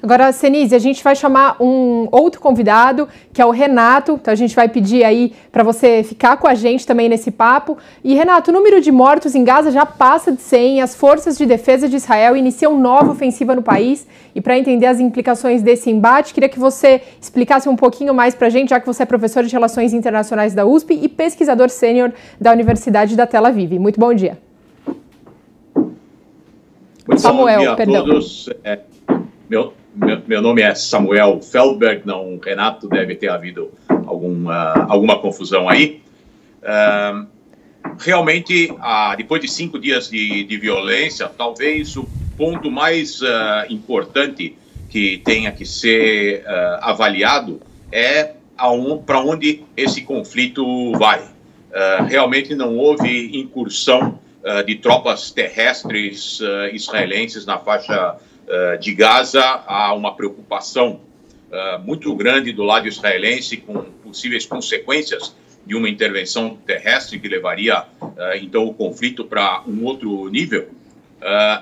Agora, Senise, a gente vai chamar um outro convidado, que é o Renato. Então, a gente vai pedir aí para você ficar com a gente também nesse papo. E, Renato, o número de mortos em Gaza já passa de 100. As forças de defesa de Israel iniciam nova ofensiva no país. E para entender as implicações desse embate, queria que você explicasse um pouquinho mais para a gente, já que você é professor de Relações Internacionais da USP e pesquisador sênior da Universidade da Tel Aviv. Muito bom dia. Samuel, bom dia a todos. Meu nome é Samuel Feldberg, não, Renato, deve ter havido alguma confusão aí. Realmente, depois de 5 dias de violência, talvez o ponto mais importante que tenha que ser avaliado é para onde esse conflito vai. Realmente não houve incursão de tropas terrestres israelenses na faixa de Gaza. Há uma preocupação muito grande do lado israelense com possíveis consequências de uma intervenção terrestre que levaria, então, o conflito para um outro nível.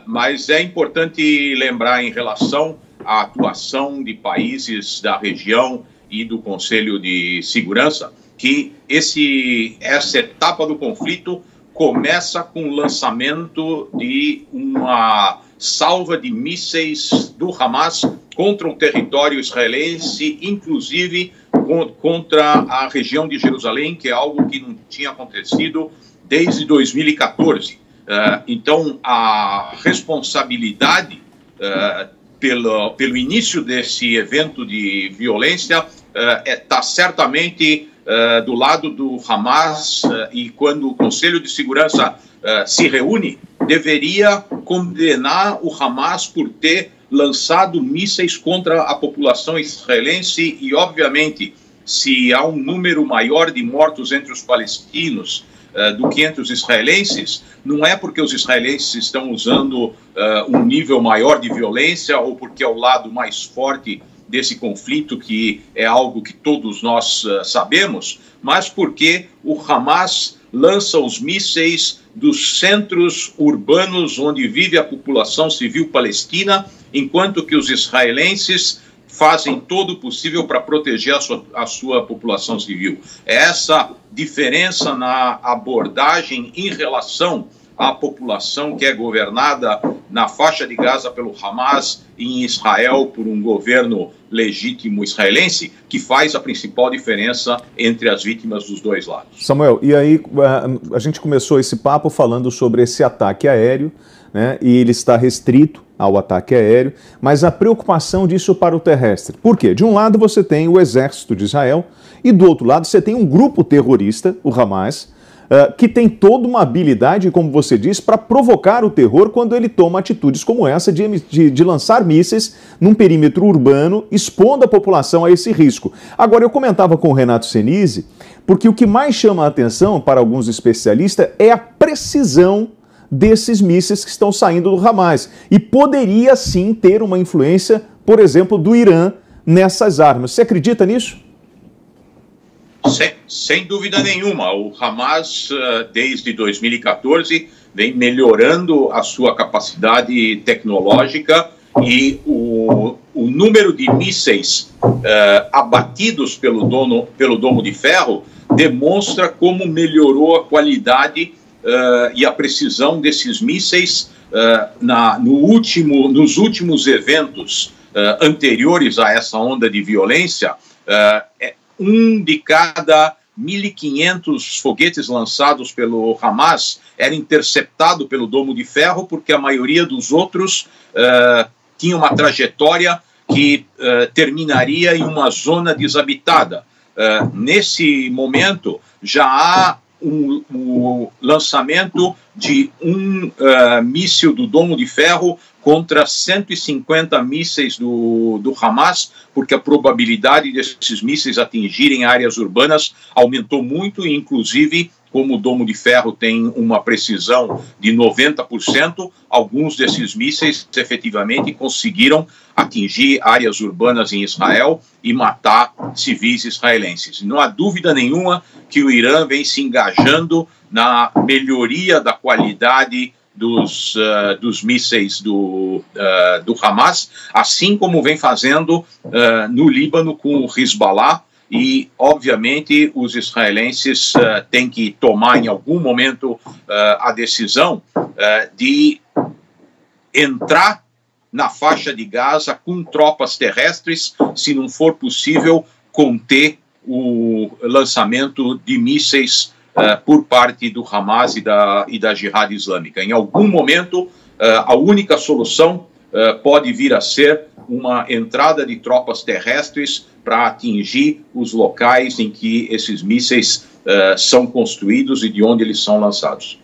Mas é importante lembrar em relação à atuação de países da região e do Conselho de Segurança que essa etapa do conflito começa com o lançamento de uma salva de mísseis do Hamas contra o território israelense, inclusive contra a região de Jerusalém, que é algo que não tinha acontecido desde 2014. Então, a responsabilidade pelo início desse evento de violência está certamente do lado do Hamas, e quando o Conselho de Segurança se reúne, deveria condenar o Hamas por ter lançado mísseis contra a população israelense e, obviamente, se há um número maior de mortos entre os palestinos do que entre os israelenses, não é porque os israelenses estão usando um nível maior de violência ou porque é o lado mais forte desse conflito, que é algo que todos nós sabemos, mas porque o Hamas lança os mísseis dos centros urbanos onde vive a população civil palestina, enquanto que os israelenses fazem todo o possível para proteger a sua população civil. Essa diferença na abordagem em relação à população que é governada na faixa de Gaza pelo Hamas e em Israel por um governo legítimo israelense, que faz a principal diferença entre as vítimas dos dois lados. Samuel, e aí a gente começou esse papo falando sobre esse ataque aéreo, né, e ele está restrito ao ataque aéreo, mas a preocupação disso para o terrestre. Por quê? De um lado você tem o exército de Israel e do outro lado você tem um grupo terrorista, o Hamas, que tem toda uma habilidade, como você diz, para provocar o terror quando ele toma atitudes como essa de lançar mísseis num perímetro urbano, expondo a população a esse risco. Agora, eu comentava com o Renato Senise, porque o que mais chama a atenção para alguns especialistas é a precisão desses mísseis que estão saindo do Hamas. E poderia sim ter uma influência, por exemplo, do Irã nessas armas. Você acredita nisso? Sem dúvida nenhuma. O Hamas, desde 2014, vem melhorando a sua capacidade tecnológica e o número de mísseis abatidos pelo Domo de Ferro demonstra como melhorou a qualidade e a precisão desses mísseis nos últimos eventos anteriores a essa onda de violência. Um de cada 1.500 foguetes lançados pelo Hamas era interceptado pelo Domo de Ferro, porque a maioria dos outros tinha uma trajetória que terminaria em uma zona desabitada. Nesse momento, já há o lançamento de um míssil do Domo de Ferro contra 150 mísseis do Hamas, porque a probabilidade desses mísseis atingirem áreas urbanas aumentou muito, e inclusive, como o Domo de Ferro tem uma precisão de 90%, alguns desses mísseis efetivamente conseguiram atingir áreas urbanas em Israel e matar civis israelenses. Não há dúvida nenhuma que o Irã vem se engajando na melhoria da qualidade dos mísseis do Hamas, assim como vem fazendo no Líbano com o Hezbollah. E, obviamente, os israelenses têm que tomar em algum momento a decisão de entrar na faixa de Gaza com tropas terrestres, se não for possível conter o lançamento de mísseis por parte do Hamas e da Jihad Islâmica. Em algum momento, a única solução pode vir a ser uma entrada de tropas terrestres para atingir os locais em que esses mísseis são construídos e de onde eles são lançados.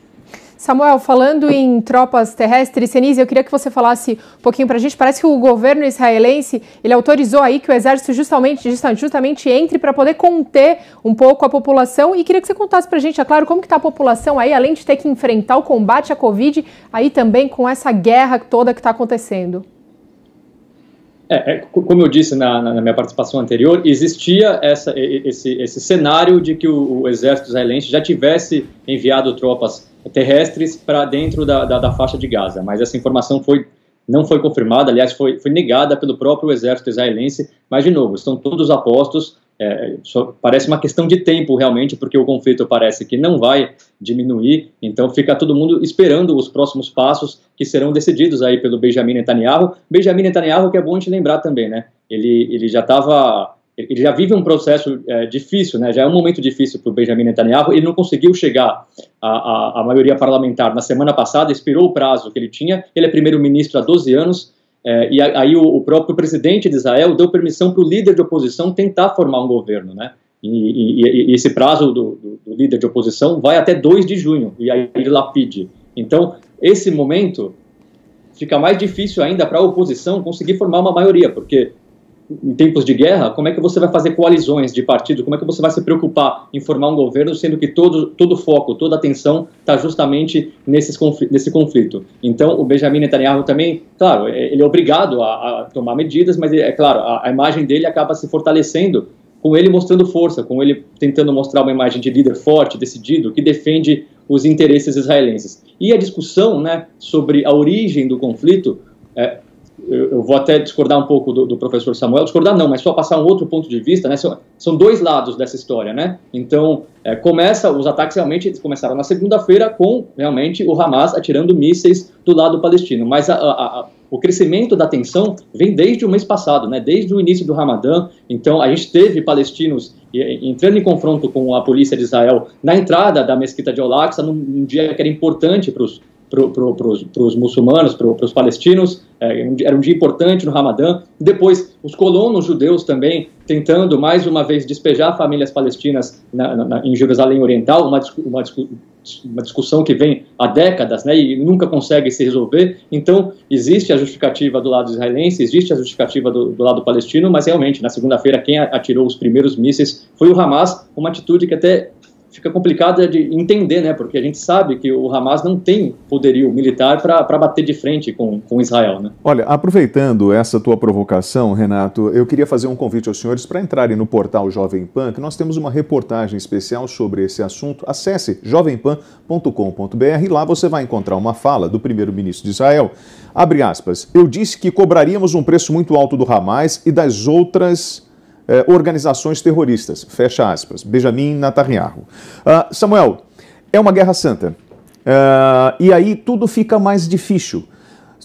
Samuel, falando em tropas terrestres, Senise, eu queria que você falasse um pouquinho para a gente. Parece que o governo israelense, ele autorizou aí que o exército justamente entre para poder conter um pouco a população. E queria que você contasse para a gente, é claro, como que está a população aí, além de ter que enfrentar o combate à Covid, aí também com essa guerra toda que está acontecendo. Como eu disse na minha participação anterior, existia esse cenário de que o exército israelense já tivesse enviado tropas terrestres para dentro da faixa de Gaza, mas essa informação não foi confirmada, aliás, foi negada pelo próprio exército israelense, mas, de novo, estão todos apostos, parece uma questão de tempo, realmente, porque o conflito parece que não vai diminuir, então fica todo mundo esperando os próximos passos que serão decididos aí pelo Benjamin Netanyahu. Benjamin Netanyahu, que é bom a gente lembrar também, né, ele já vive um processo difícil, né? Já é um momento difícil para o Benjamin Netanyahu. Ele não conseguiu chegar à maioria parlamentar na semana passada, expirou o prazo que ele tinha. Ele é primeiro-ministro há 12 anos, e aí o próprio presidente de Israel deu permissão para o líder de oposição tentar formar um governo, né? E esse prazo do líder de oposição vai até 2 de junho, e aí ele Lapid. Então, esse momento fica mais difícil ainda para a oposição conseguir formar uma maioria, porque em tempos de guerra, como é que você vai fazer coalizões de partido? Como é que você vai se preocupar em formar um governo, sendo que todo o foco, toda a atenção está justamente nesse conflito? Então, o Benjamin Netanyahu também, claro, ele é obrigado a tomar medidas, mas, é claro, a imagem dele acaba se fortalecendo com ele mostrando força, com ele tentando mostrar uma imagem de líder forte, decidido, que defende os interesses israelenses. E a discussão, né, sobre a origem do conflito, eu vou até discordar um pouco do professor Samuel, discordar não, mas só passar um outro ponto de vista, né? São 2 lados dessa história, né? Então, os ataques realmente começaram na segunda-feira com, realmente, o Hamas atirando mísseis do lado palestino, mas o crescimento da tensão vem desde o mês passado, né? Desde o início do Ramadã. Então, a gente teve palestinos entrando em confronto com a polícia de Israel na entrada da mesquita de Al-Aqsa, num dia que era importante para os muçulmanos, para os palestinos, era um dia importante no Ramadã. Depois, os colonos judeus também tentando, mais uma vez, despejar famílias palestinas em Jerusalém Oriental, uma discussão que vem há décadas, né, e nunca consegue se resolver. Então, existe a justificativa do lado israelense, existe a justificativa do lado palestino, mas realmente, na segunda-feira, quem atirou os primeiros mísseis foi o Hamas, uma atitude que até fica complicada de entender, né? Porque a gente sabe que o Hamas não tem poderio militar para bater de frente com Israel, né? Olha, aproveitando essa tua provocação, Renato, eu queria fazer um convite aos senhores para entrarem no portal Jovem Pan, que nós temos uma reportagem especial sobre esse assunto. Acesse jovempan.com.br e lá você vai encontrar uma fala do primeiro-ministro de Israel. Abre aspas, eu disse que cobraríamos um preço muito alto do Hamas e das outras organizações terroristas, fecha aspas, Benjamin Netanyahu. Samuel, é uma guerra santa, e aí tudo fica mais difícil.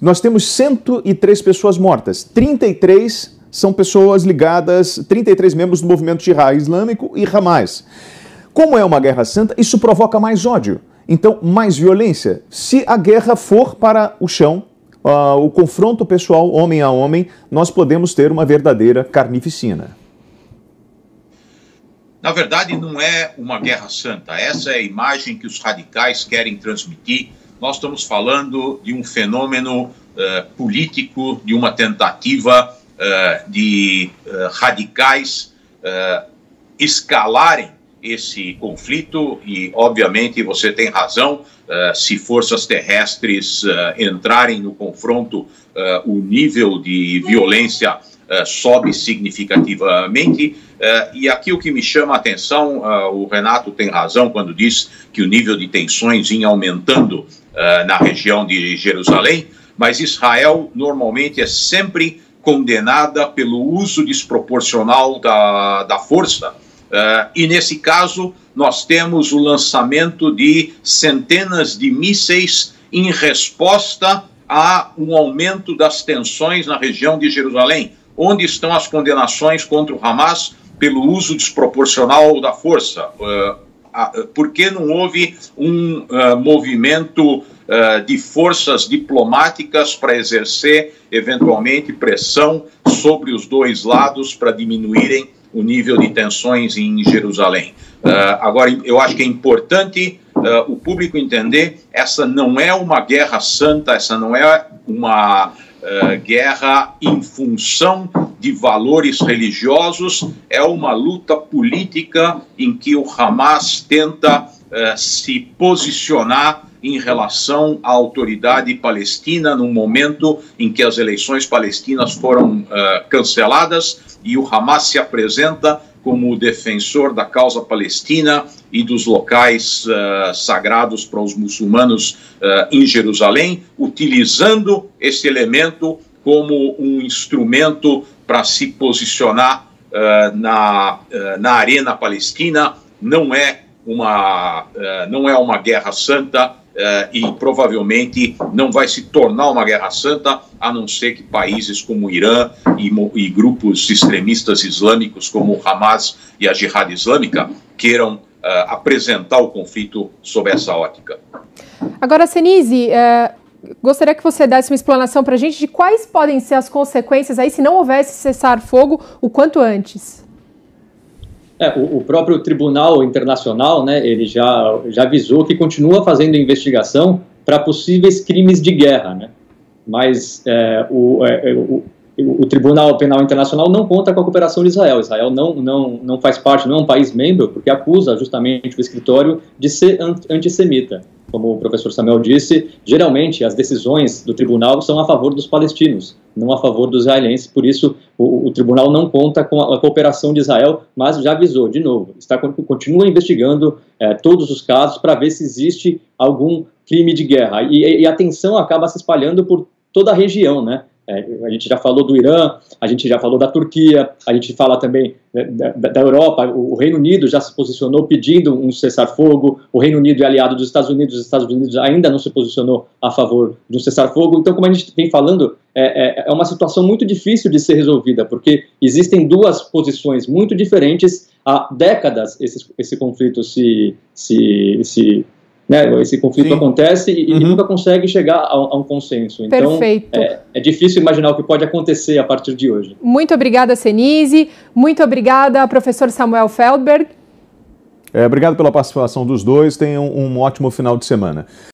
Nós temos 103 pessoas mortas, 33 são pessoas ligadas, 33 membros do movimento Jihad Islâmico e Hamas. Como é uma guerra santa, isso provoca mais ódio, então mais violência. Se a guerra for para o chão, o confronto pessoal, homem a homem, nós podemos ter uma verdadeira carnificina. Na verdade, não é uma guerra santa. Essa é a imagem que os radicais querem transmitir. Nós estamos falando de um fenômeno político, de uma tentativa de radicais escalarem esse conflito e, obviamente, você tem razão, se forças terrestres entrarem no confronto, o nível de violência sobe significativamente. E aqui o que me chama a atenção, o Renato tem razão quando diz que o nível de tensões vinha aumentando na região de Jerusalém, mas Israel normalmente é sempre condenada pelo uso desproporcional da força. E nesse caso nós temos o lançamento de centenas de mísseis em resposta a um aumento das tensões na região de Jerusalém. Onde estão as condenações contra o Hamas pelo uso desproporcional da força? Por que não houve um movimento de forças diplomáticas para exercer, eventualmente, pressão sobre os dois lados para diminuírem o nível de tensões em Jerusalém? Agora, eu acho que é importante o público entender, essa não é uma guerra santa, essa não é uma guerra em função de valores religiosos, é uma luta política em que o Hamas tenta se posicionar em relação à autoridade palestina no momento em que as eleições palestinas foram canceladas e o Hamas se apresenta como o defensor da causa palestina e dos locais sagrados para os muçulmanos em Jerusalém, utilizando esse elemento como um instrumento para se posicionar na arena palestina. Não é uma guerra santa e provavelmente não vai se tornar uma guerra santa, a não ser que países como o Irã e grupos extremistas islâmicos como o Hamas e a Jihad Islâmica queiram apresentar o conflito sob essa ótica. Agora, Senise, gostaria que você desse uma explanação para a gente de quais podem ser as consequências aí se não houvesse cessar-fogo o quanto antes. O próprio Tribunal Internacional, né, ele já avisou que continua fazendo investigação para possíveis crimes de guerra, né? Mas o Tribunal Penal Internacional não conta com a cooperação de Israel. Israel não faz parte, não é um país membro, porque acusa justamente o escritório de ser antissemita. Como o professor Samuel disse, geralmente as decisões do tribunal são a favor dos palestinos, não a favor dos israelenses. Por isso, o tribunal não conta com a cooperação de Israel, mas já avisou, de novo, continua investigando todos os casos para ver se existe algum crime de guerra. E a tensão acaba se espalhando por toda a região, né? A gente já falou do Irã, a gente já falou da Turquia, a gente fala também da Europa. O Reino Unido já se posicionou pedindo um cessar-fogo, o Reino Unido é aliado dos Estados Unidos, os Estados Unidos ainda não se posicionou a favor de um cessar-fogo. Então, como a gente vem falando, é uma situação muito difícil de ser resolvida, porque existem duas posições muito diferentes. Há décadas esse conflito esse conflito acontece e nunca consegue chegar a um consenso. Então, perfeito. É difícil imaginar o que pode acontecer a partir de hoje. Muito obrigada, Senise. Muito obrigada, professor Samuel Feldberg. Obrigado pela participação dos dois. Tenham um ótimo final de semana.